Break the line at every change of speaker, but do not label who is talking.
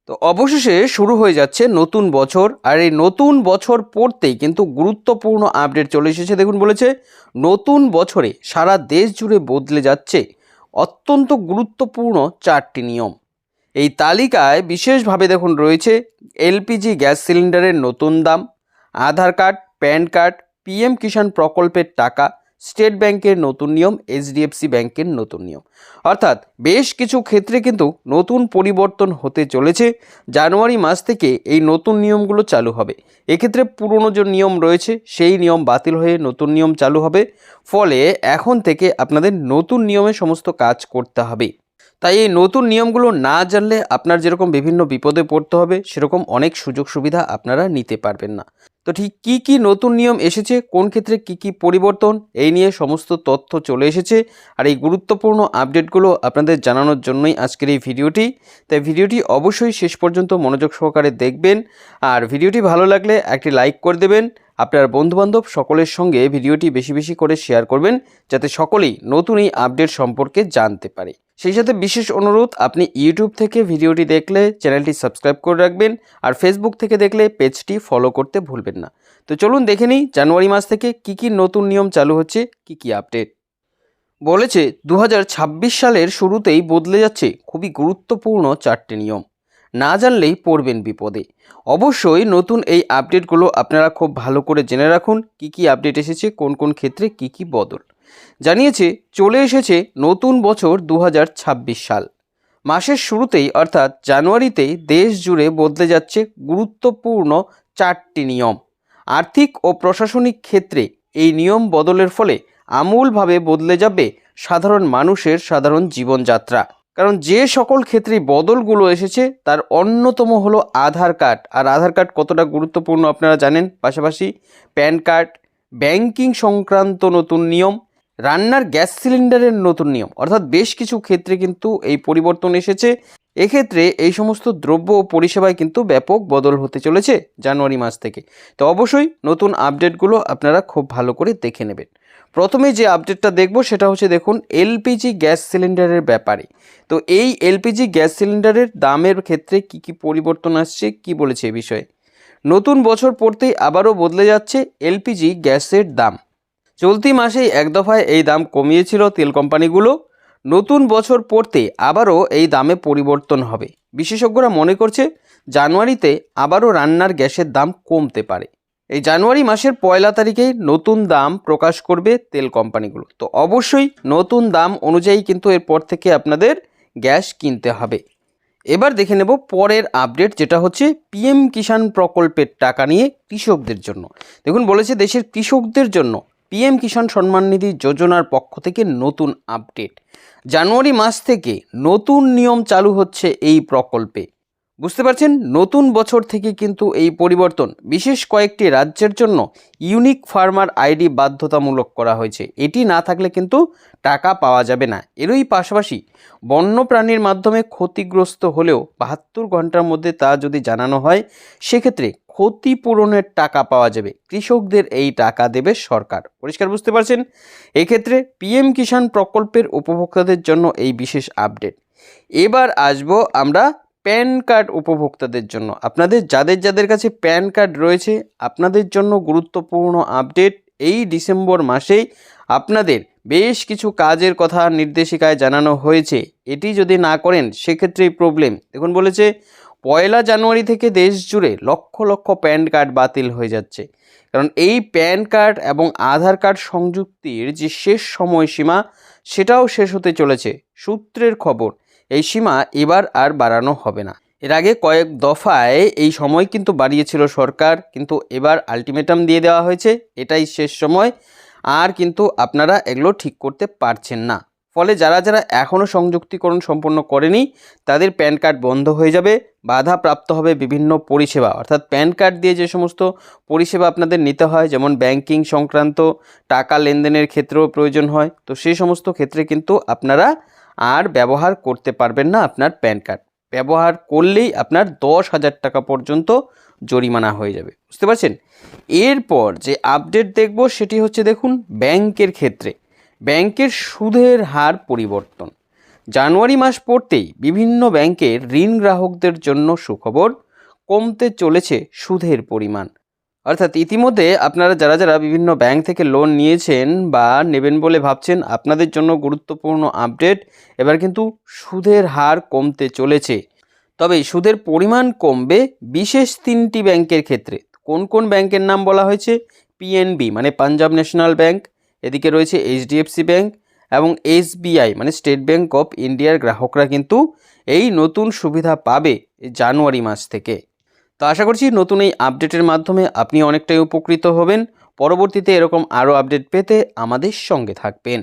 তো অবশেষে শুরু হয়ে যাচ্ছে নতুন বছর, আর এই নতুন বছর পড়তেই কিন্তু গুরুত্বপূর্ণ আপডেট চলে এসেছে। দেখুন, বলেছে নতুন বছরে সারা দেশ জুড়ে বদলে যাচ্ছে অত্যন্ত গুরুত্বপূর্ণ 4টি নিয়ম। এই তালিকায় বিশেষভাবে দেখুন রয়েছে এলপিজি গ্যাস সিলিন্ডারের নতুন দাম, আধার কার্ড, প্যান কার্ড, পিএম কিষাণ প্রকল্পের টাকা, স্টেট ব্যাংকের নতুন নিয়ম, এইচডিএফসি ব্যাংকের নতুন নিয়ম। অর্থাৎ বেশ কিছু ক্ষেত্রে কিন্তু নতুন পরিবর্তন হতে চলেছে। জানুয়ারি মাস থেকে এই নতুন নিয়মগুলো চালু হবে। এক্ষেত্রে পুরনো যে নিয়ম রয়েছে সেই নিয়ম বাতিল হয়ে নতুন নিয়ম চালু হবে। ফলে এখন থেকে আপনাদের নতুন নিয়মে সমস্ত কাজ করতে হবে। তাই এই নতুন নিয়মগুলো না জানলে আপনার যেরকম বিভিন্ন বিপদে পড়তে হবে, সেরকম অনেক সুযোগ সুবিধা আপনারা নিতে পারবেন না। তো ঠিক কী নতুন নিয়ম এসেছে, কোন ক্ষেত্রে কী পরিবর্তন, এই নিয়ে সমস্ত তথ্য চলে এসেছে। আর এই গুরুত্বপূর্ণ আপডেটগুলো আপনাদের জানানোর জন্যই আজকের এই ভিডিওটি। তাই ভিডিওটি অবশ্যই শেষ পর্যন্ত মনোযোগ সহকারে দেখবেন। আর ভিডিওটি ভালো লাগলে একটি লাইক করে দেবেন। আপনার বন্ধুবান্ধব সকলের সঙ্গে ভিডিওটি বেশি বেশি করে শেয়ার করবেন, যাতে সকলেই নতুন এই আপডেট সম্পর্কে জানতে পারে। সেই সাথে বিশেষ অনুরোধ, আপনি ইউটিউব থেকে ভিডিওটি দেখলে চ্যানেলটি সাবস্ক্রাইব করে রাখবেন, আর ফেসবুক থেকে দেখলে পেজটি ফলো করতে ভুলবেন না। তো চলুন দেখে নিই জানুয়ারি মাস থেকে কী নতুন নিয়ম চালু হচ্ছে, কী আপডেট। বলেছে 2026 সালের শুরুতেই বদলে যাচ্ছে খুবই গুরুত্বপূর্ণ 4টি নিয়ম। না জানলেই পড়বেন বিপদে। অবশ্যই নতুন এই আপডেটগুলো আপনারা খুব ভালো করে জেনে রাখুন, কী আপডেট এসেছে, কোন কোন ক্ষেত্রে কী বদল জানিয়েছে। চলে এসেছে নতুন বছর 2026 সাল। মাসের শুরুতেই অর্থাৎ জানুয়ারিতেই দেশ জুড়ে বদলে যাচ্ছে গুরুত্বপূর্ণ 4টি নিয়ম। আর্থিক ও প্রশাসনিক ক্ষেত্রে এই নিয়ম বদলের ফলে আমূলভাবে বদলে যাবে সাধারণ মানুষের সাধারণ জীবনযাত্রা। কারণ যে সকল ক্ষেত্রে বদলগুলো এসেছে তার অন্যতম হলো আধার কার্ড। আর আধার কার্ড কতটা গুরুত্বপূর্ণ আপনারা জানেন। পাশাপাশি প্যান কার্ড, ব্যাংকিং সংক্রান্ত নতুন নিয়ম, রান্নার গ্যাস সিলিন্ডারের নতুন নিয়ম। অর্থাৎ বেশ কিছু ক্ষেত্রে কিন্তু এই পরিবর্তন এসেছে। এক্ষেত্রে এই সমস্ত দ্রব্য ও পরিষেবায় কিন্তু ব্যাপক বদল হতে চলেছে জানুয়ারি মাস থেকে। তো অবশ্যই নতুন আপডেটগুলো আপনারা খুব ভালো করে দেখে নেবেন। প্রথমে যে আপডেটটা দেখব সেটা হচ্ছে, দেখুন এলপিজি গ্যাস সিলিন্ডারের ব্যাপারে। তো এই এলপিজি গ্যাস সিলিন্ডারের দামের ক্ষেত্রে কী পরিবর্তন আসছে, কি বলেছে এ বিষয়ে। নতুন বছর পড়তেই আবারও বদলে যাচ্ছে এলপিজি গ্যাসের দাম। চলতি মাসেই এক দফায় এই দাম কমিয়েছিল তেল কোম্পানিগুলো। নতুন বছর পড়তে আবারও এই দামে পরিবর্তন হবে। বিশেষজ্ঞরা মনে করছে জানুয়ারিতে আবারও রান্নার গ্যাসের দাম কমতে পারে। এই জানুয়ারি মাসের 1 তারিখেই নতুন দাম প্রকাশ করবে তেল কোম্পানিগুলো। তো অবশ্যই নতুন দাম অনুযায়ী কিন্তু এরপর থেকে আপনাদের গ্যাস কিনতে হবে। এবার দেখে নেব পরের আপডেট, যেটা হচ্ছে পিএম কিষাণ প্রকল্পের টাকা নিয়ে কৃষকদের জন্য। দেখুন, বলেছে দেশের কৃষকদের জন্য পিএম কিষাণ সম্মান নিধি যোজনার পক্ষ থেকে নতুন আপডেট। জানুয়ারি মাস থেকে নতুন নিয়ম চালু হচ্ছে এই প্রকল্পে। বুঝতে পারছেন, নতুন বছর থেকে কিন্তু এই পরিবর্তন। বিশেষ কয়েকটি রাজ্যের জন্য ইউনিক ফার্মার আইডি বাধ্যতামূলক করা হয়েছে। এটি না থাকলে কিন্তু টাকা পাওয়া যাবে না। এরই পাশাপাশি বন্যপ্রাণীর মাধ্যমে ক্ষতিগ্রস্ত হলেও 72 ঘন্টার মধ্যে তা যদি জানানো হয়, সেক্ষেত্রে ক্ষতিপূরণের টাকা পাওয়া যাবে। কৃষকদের এই টাকা দেবে সরকার। পরিষ্কার বুঝতে পারছেন। এক্ষেত্রে পিএম কিষাণ প্রকল্পের উপভোক্তাদের জন্য এই বিশেষ আপডেট। এবার আসবো আমরা প্যান কার্ড উপভোক্তাদের জন্য। আপনাদের যাদের কাছে প্যান কার্ড রয়েছে, আপনাদের জন্য গুরুত্বপূর্ণ আপডেট। এই ডিসেম্বর মাসেই আপনাদের বেশ কিছু কাজের কথা নির্দেশিকায় জানানো হয়েছে। এটি যদি না করেন সেক্ষেত্রেই প্রবলেম। দেখুন, বলেছে 1 জানুয়ারি থেকে দেশ জুড়ে লক্ষ লক্ষ প্যান কার্ড বাতিল হয়ে যাচ্ছে। কারণ এই প্যান কার্ড এবং আধার কার্ড সংযুক্তির যে শেষ সময়সীমা, সেটাও শেষ হতে চলেছে। সূত্রের খবর, এই সীমা এবার আর বাড়ানো হবে না। এর আগে কয়েক দফায় এই সময় কিন্তু বাড়িয়েছিল সরকার, কিন্তু এবার আলটিমেটাম দিয়ে দেওয়া হয়েছে এটাই শেষ সময়। আর কিন্তু আপনারা এগুলো ঠিক করতে পারছেন না। ফলে যারা এখনও সংযুক্তিকরণ সম্পন্ন করেনি তাদের প্যান কার্ড বন্ধ হয়ে যাবে, বাধাপ্রাপ্ত হবে বিভিন্ন পরিষেবা। অর্থাৎ প্যান কার্ড দিয়ে যে সমস্ত পরিষেবা আপনাদের নিতে হয়, যেমন ব্যাংকিং সংক্রান্ত টাকা লেনদেনের ক্ষেত্রেও প্রয়োজন হয়, তো সেই সমস্ত ক্ষেত্রে কিন্তু আপনারা আর ব্যবহার করতে পারবেন না আপনার প্যান কার্ড। ব্যবহার করলেই আপনার 10,000 টাকা পর্যন্ত জরিমানা হয়ে যাবে। বুঝতে পারছেন। এরপর যে আপডেট দেখব সেটি হচ্ছে, দেখুন ব্যাংকের ক্ষেত্রে ব্যাংকের সুদের হার পরিবর্তন। জানুয়ারি মাস পড়তেই বিভিন্ন ব্যাংকের ঋণ গ্রাহকদের জন্য সুখবর, কমতে চলেছে সুদের পরিমাণ। অর্থাৎ ইতিমধ্যে আপনারা যারা বিভিন্ন ব্যাংক থেকে লোন নিয়েছেন বা নেবেন বলে ভাবছেন, আপনাদের জন্য গুরুত্বপূর্ণ আপডেট। এবার কিন্তু সুদের হার কমতে চলেছে। তবে সুদের পরিমাণ কমবে বিশেষ 3টি ব্যাংকের ক্ষেত্রে। কোন কোন ব্যাংকের নাম বলা হয়েছে? পিএনবি মানে পাঞ্জাব ন্যাশনাল ব্যাংক, এদিকে রয়েছে এইচডিএফসি ব্যাংক এবং এসবিআই মানে স্টেট ব্যাংক অফ ইন্ডিয়ার গ্রাহকরা কিন্তু এই নতুন সুবিধা পাবে জানুয়ারি মাস থেকে। তো আশা করছি নতুন এই আপডেটের মাধ্যমে আপনি অনেকটাই উপকৃত হবেন। পরবর্তীতে এরকম আরও আপডেট পেতে আমাদের সঙ্গে থাকবেন।